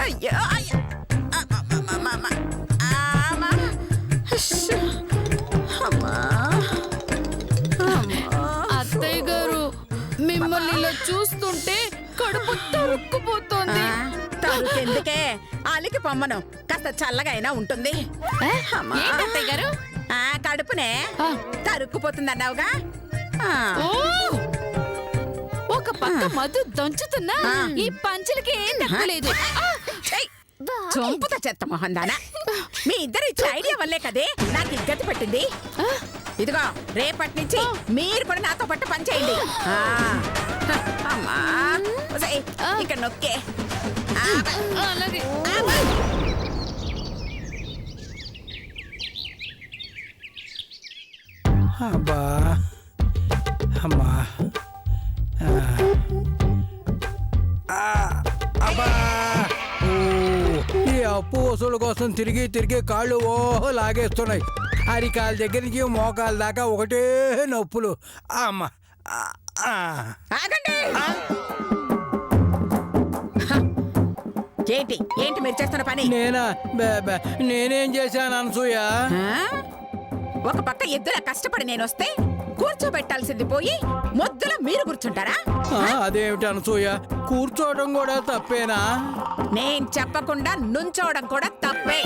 అయ్యో అయ్యో. అమ్మా. అత్తయ్య గారు మిమ్మల్ని ఇలా చూస్తుంటే కడుపు తరుక్కుపోతోంది. తరుకెందుకే అలికి పొమ్మను, కాస్త చల్లగా అయినా ఉంటుంది. ఏంటి అత్తయ్య గారు? కడుపునే తరుక్కుపోతుందన్నావుగా. ఓ, ఒక పక్క మధు దంచుతున్నా ఈ పంచులకి ఏం దక్కలేదు. చంపుతా చెత్త మొహందానా. మీ ఇద్దరు ఇచ్చే ఐడియా వల్లే కదే నాకు ఇగ్గతి పెట్టింది. ఇదిగో రేపటి నుంచి మీరు కూడా నాతో పాటు పని చేయండి. అమ్మా ఇక్కడ నొక్కే. అలాగే. అబ్బా అమ్మా అబ్బా. ఈ అప్పు వసూలు కోసం తిరిగి తిరిగి కాళ్ళు ఓహో లాగేస్తున్నాయి. అరికాల దగ్గర నుంచి మోకాల దాకా ఒకటే నొప్పులు. అమ్మా ఆగండి. ఏంటి ఏంటి మీరు చేస్తున్న పని? నేనేం చేశాను అనసూయ? ఒక పక్క ఎద్దులా కష్టపడి నేను వస్తే కూర్చోబెట్టాల్సింది పోయి మొద్దులో మీరు కూర్చుంటారా? అదేమిటి అనసూయ, కూర్చోవడం కూడా తప్పేనా? నేను చెప్పకుండా నుంచోవడం కూడా తప్పే.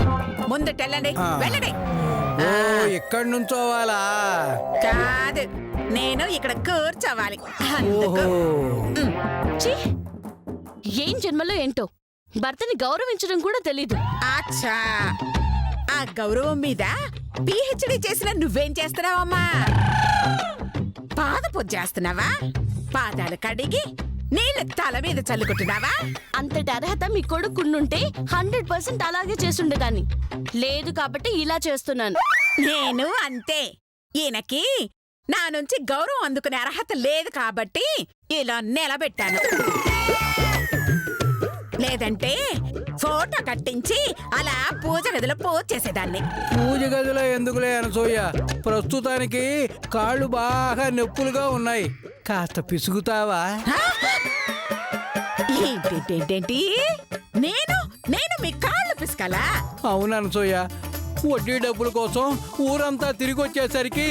ముందుటెళ్ళండి, వెళ్ళండి. ఇక్కడ నుంచోవాలా? కాదు, నేను ఇక్కడ కూర్చోవాలి. ఏం జన్మలో ఏంటో భర్తని గౌరవించడం కూడా తెలీదు. అచ్చా, ఆ గౌరవం మీద పిహెచ్డి చేసిన నువ్వేం చేస్తున్నావమ్మా? పాద పూజ చేస్తున్నావా? పాదాలు కడిగి నీళ్ళు తల మీద చల్లుకుంటున్నావా? అంతటి అర్హత మీ కొడుకున్నుంటే 100% అలాగే చేస్తుండేదాన్ని. లేదు కాబట్టి ఇలా చేస్తున్నాను. నేను అంతే. ఈయనకి నా నుంచి గౌరవం అందుకునే అర్హత లేదు కాబట్టి ఇలా నిలబెట్టాను. లేదంటే ఫోటో కట్టించి అలా పూజ గదిలో పూజ చేసేదాన్ని. పూజ గదిలో ఎందుకులే అనసూయ, ప్రస్తుతానికి కాళ్ళు బాగా నొప్పులుగా ఉన్నాయి. కాస్త పిసుగుతావా? ఏంటేంటేంటి? నేను నేను మీ కాళ్ళు పిసుకాలా? అవును అనసూయ, వడ్డీ డబ్బుల కోసం ఊరంతా తిరిగి వచ్చేసరికి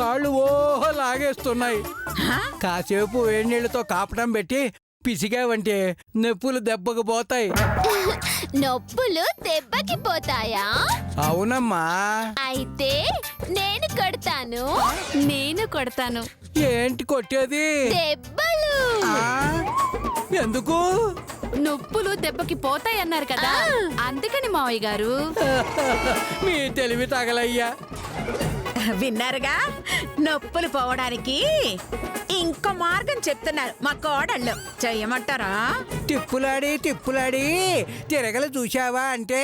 కాళ్ళు ఓహో లాగేస్తున్నాయి. కాసేపు వేడి నీళ్ళతో కాపటం పెట్టి పిసిగావంటే నొప్పులు దెబ్బకు పోతాయి. నొప్పులు దెబ్బకి పోతాయా? అవునమ్మా. అయితే నేను కొడతాను. నేను కొడతాను. ఏంటి కొట్టేది? దెబ్బలు. ఎందుకు? నొప్పులు దెబ్బకి పోతాయన్నారు కదా, అందుకని మావయ్య గారు. మీ తెలివి తగలయ్యా. విన్నారుగా, నొప్పులు పోవడానికి ఇంకో మార్గం చెప్తున్నారు మా కోడళ్ళు. చెయ్యమంటారా? తిప్పులాడి తిరగలు చూశావా అంటే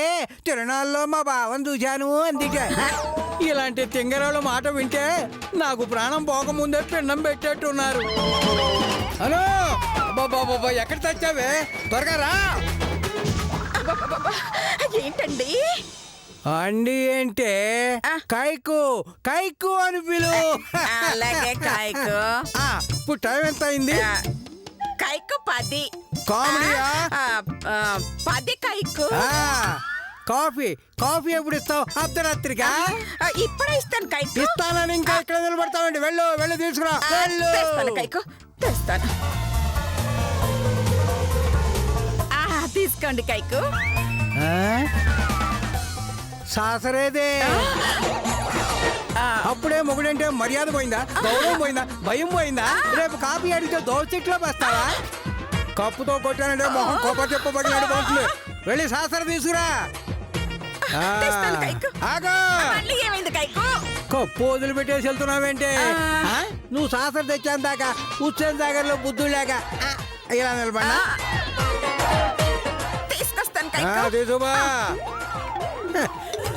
తిరణాల్లో మా బావని చూశాను అందుకే. ఇలాంటి తింగరాళ్ళ మాట వింటే నాకు ప్రాణం పోకముందే పిండం పెట్టేట్టున్నారు. హలో బాబా, ఎక్కడ తెచ్చావే? త్వరగా రా. ఏంటండి అండి అంటే కైకు అని పిలు. అలాగే కైకు. ఇప్పుడు టైం ఎంత అయింది? కైకు 10. కామెడీయా? 10 కైకు. కాఫీ ఎప్పుడు ఇస్తావు? అర్ధరాత్రిగా? ఇప్పుడే ఇస్తాను కైకు. ఇస్తానని ఇంకా ఇక్కడ నిలబడతామండి. వెళ్ళు తీసుకురా. తెస్తాను కైకు, తెస్తాను. తీసుకోండి కైకు. సాసరేదే. అప్పుడే మొగుడంటే మర్యాద పోయిందా? గౌరవం పోయిందా? భయం పోయిందా? రేపు కాఫీ అడిగితే దోసెట్లో వస్తావా? కప్పుతో కొట్టానంటే మొహం కోప చెప్పబడినాడు పోతుంది. వెళ్ళి సాసర తీసుకురా. ఏమైంది కైకు? కప్పు వదిలిపెట్టేసి వెళ్తున్నావేంటే? నువ్వు సాసర తెచ్చాను దాకా ఉచ్చేన్ సాగర్లో బుద్ధుడు లేక ఇలా నిలబడా. తీసుకొస్తాను కైకు. తీసుబా,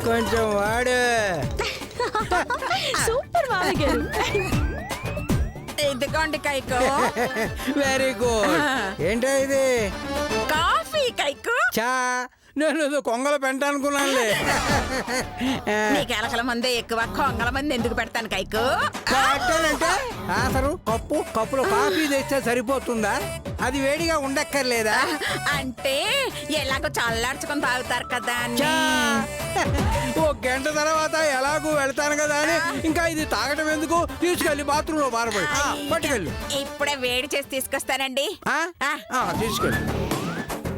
కొంచెం వాడు. సూపర్ మావయ్య గారు. ఇదిగోండి కైకు. Very good. ఏంటో ఇది? కాఫీ కైకు. చా నేను ఏదో కొంగలు పెంట అనుకున్నానులే. నీకు ఎలకల మందే ఎక్కువ, కొంగల మంది ఎందుకు పెడతాను కైకు? అంటే అసలు కప్పులో కాఫీ తెస్తే సరిపోతుందా? అది వేడిగా ఉండక్కర్లేదా? అంటే ఎలాగో చల్లార్చుకొని తాగుతారు కదా అని. చా! ఓ గంట తర్వాత ఎలాగూ వెళ్తాను కదా అని ఇంకా ఇది తాగటం ఎందుకు? తీసుకెళ్ళి బాత్రూమ్ లో బారబోయి పట్టుకెళ్ళు. ఇప్పుడే వేడి చేసి తీసుకొస్తానండి. తీసుకెళ్ళి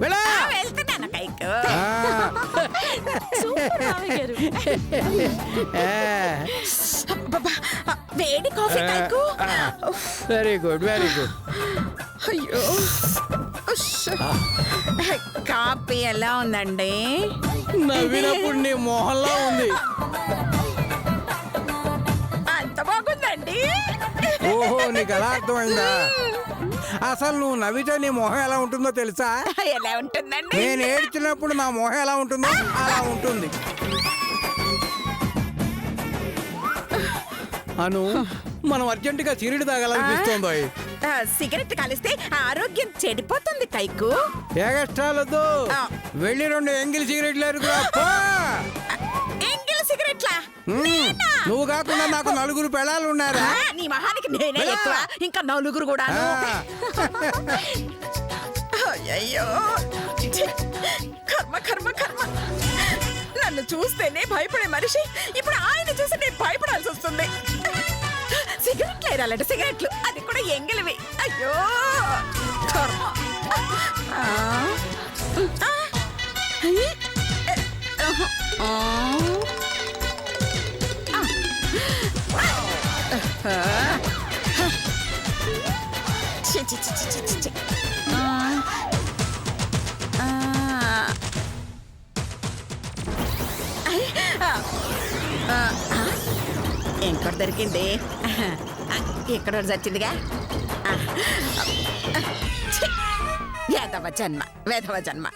వెళ్ళా. వెళ్తున్నాను కైకు. సూపర్ మావయ్య గారు. అబ్బబ్బా, వేడి కాఫీ కైకు. Very good very good. అయ్యో ఉష్. కాఫీ ఎలా ఉందండి? నవ్వినప్పుడు నీ మొహంలో ఉంది. అంత బాగుందండి. ఓహో నీకు ఎలా అర్థమైందా? అసలు నువ్వు నవ్వితే నీ మొహం ఎలా ఉంటుందో తెలుసా? ఎలా ఉంటుందండి? నేను ఏడ్చినప్పుడు నా మొహం ఎలా ఉంటుందో అలా ఉంటుంది. అను మనం అర్జెంటుగా సిగరెట్ తాగాలనిపిస్తుందో. సిగరెట్ కాలిస్తే ఆరోగ్యం చెడిపోతుంది కైకు. ఏగస్ట్రాలొద్దు, వెళ్ళి 2 ఎంగిల్ సిగరెట్లు ఎరుగురా. ఎంగిల్ సిగరెట్లా? నువ్వు కాకుండా నాకు 4 పెళ్ళాలు ఉన్నారా? నీ మహానికి నేనే ఎక్కువ, ఇంకా 4 కూడా. అయ్యో కర్మ కర్మ కర్మ. నన్ను చూస్తేనే భయపడే మనిషి ఇప్పుడు ఆయన చూసి నేను భయపడాల్సి వస్తుంది. సిగరెట్లు వేయాలంటే సిగరెట్లు, అది కూడా ఎంగిలివి. అయ్యో కర్మ. చి చి చి చి చి చి. ఇంకోటి దొరికింది. ఇక్కడ చచ్చిందిగా. వేధవ జన్మ వేధవ జన్మ.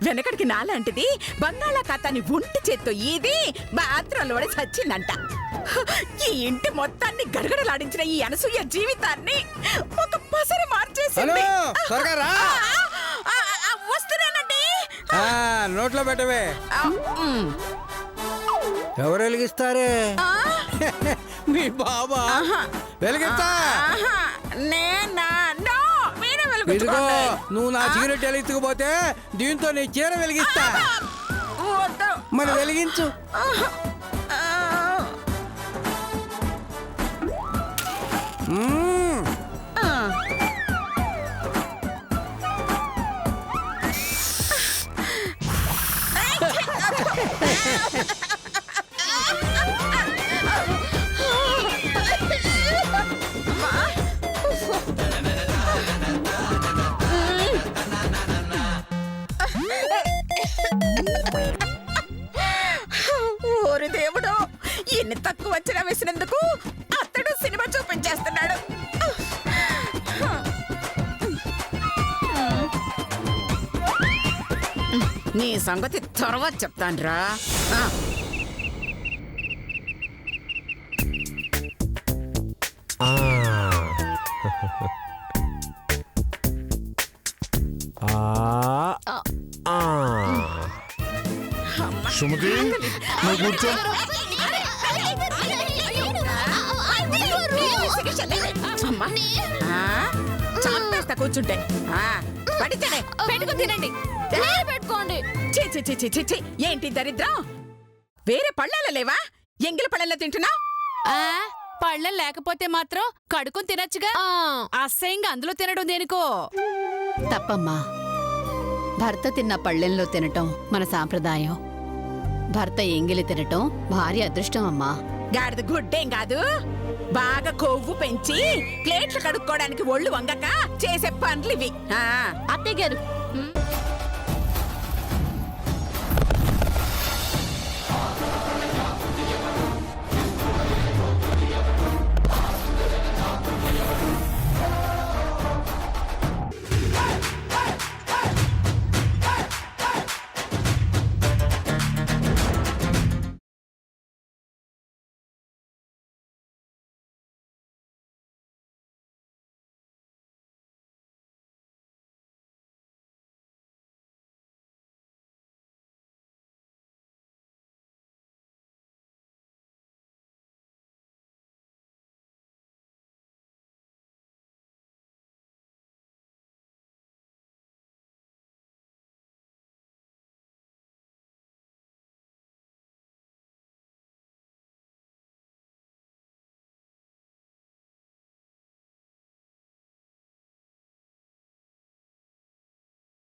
వెనకడికి నాలాంటిది బంగాళాఖాతాన్ని ఒంటి చేత్తో ఇది బాత్రూంలో పడి చచ్చిందంట. ఈ ఇంటి మొత్తాన్ని గడగడలాడించిన ఈ అనసూయ జీవితాన్ని ఒక పసరు మార్చేసింది. త్వరగా రా. వస్తున్నానండి. నోట్లో పెట్టవే. ఎవరు వెలిగిస్తారే? మీ బాబా వెలిగిస్తా. ఇదిగో నువ్వు నా సిగరెట్ వెలిగించకపోతే దీంతో నీ చీర వెలిగిస్తా. మరి వెలిగించు. ఓరి దేవుడు, ఎన్ని తక్కువ వచ్చినా వేసినందుకు అతడు సినిమా చూపించేస్తున్నాడు. నీ సంగతి తర్వాత చెప్తానురా. సుమతి నువ్వు కూర్చో. అమ్మా, చంపేస్తా కూర్చుంటే. పడితేనే పెట్టుకుని తినండి. పెట్టుకోండి. ఛీ, ఛీ, ఛీ, ఛీ, ఛీ, ఛీ. ఏంటి దరిద్రం? వేరే పళ్ళెల లేవా? ఎంగిలి పళ్ళెల్లో తింటున్నా? పళ్ళెం లేకపోతే మాత్రం కడుకుని తినచ్చుగా. అసహ్యంగా అందులో తినడం దేనికో. తప్పమ్మా. భర్త తిన్న పళ్ళెంలో తినటం మన సాంప్రదాయం. భర్త ఎంగిలి తినటం భార్య అదృష్టం అమ్మా. గాడిద గుడ్డేం కాదు, బాగా కొవ్వు పెంచి ప్లేట్లు కడుక్కోవడానికి ఒళ్ళు వంగక చేసే పనులు ఇవి. అత్తయ్య గారు